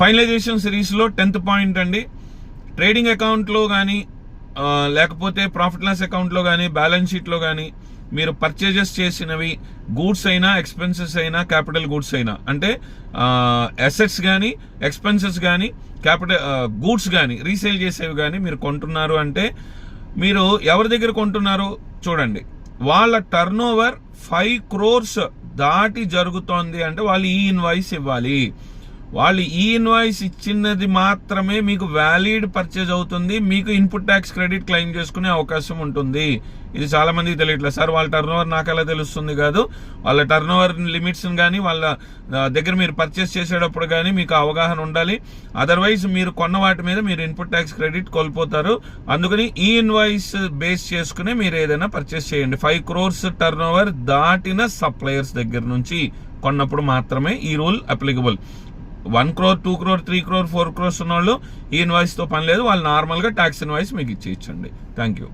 Finalisation సిరీస్లో 10th point అండి, trading అకౌంట్లో కానీ లేకపోతే ప్రాఫిట్ లాస్ అకౌంట్లో కానీ బ్యాలెన్స్ షీట్లో కానీ మీరు పర్చేజెస్ చేసినవి గూడ్స్ అయినా ఎక్స్పెన్సెస్ అయినా క్యాపిటల్ గూడ్స్ అయినా, అంటే అసెట్స్ కానీ ఎక్స్పెన్సెస్ కానీ క్యాపిటల్ గూడ్స్ కానీ రీసేల్ చేసేవి కానీ మీరు కొంటున్నారు అంటే మీరు ఎవరి దగ్గర కొంటున్నారు చూడండి. వాళ్ళ టర్న్ ఓవర్ 5 crores దాటి జరుగుతోంది అంటే వాళ్ళు ఈ ఇన్వాయిస్ ఇవ్వాలి. వాళ్ళు ఈ ఇన్వాయిస్ ఇచ్చినది మాత్రమే మీకు వ్యాలిడ్ పర్చేజ్ అవుతుంది, మీకు ఇన్పుట్ ట్యాక్స్ క్రెడిట్ క్లెయిమ్ చేసుకునే అవకాశం ఉంటుంది. ఇది చాలా మందికి తెలియట్లేదు. సార్ వాళ్ళ టర్న్ ఓవర్ నాకు ఎలా తెలుస్తుంది కాదు, వాళ్ళ టర్న్ ఓవర్ లిమిట్స్ కానీ వాళ్ళ దగ్గర మీరు పర్చేస్ చేసేటప్పుడు కానీ మీకు అవగాహన ఉండాలి. అదర్వైజ్ మీరు కొన్న వాటి మీద మీరు ఇన్పుట్ ట్యాక్స్ క్రెడిట్ కోల్పోతారు. అందుకని ఈ ఇన్వాయిస్ బేస్ చేసుకునే మీరు ఏదైనా పర్చేస్ చేయండి. 5 crores టర్న్ ఓవర్ దాటిన సప్లయర్స్ దగ్గర నుంచి కొన్నప్పుడు మాత్రమే ఈ rule applicable. 1 crore, 2 crore, 3 crore, 4 crores ఉన్న వాళ్ళు ఈ ఇన్వాయిస్తో పని లేదు. వాళ్ళు నార్మల్గా ట్యాక్స్ ఇన్వాయిస్ మీకు ఇచ్చేయచ్చండి. Thank you.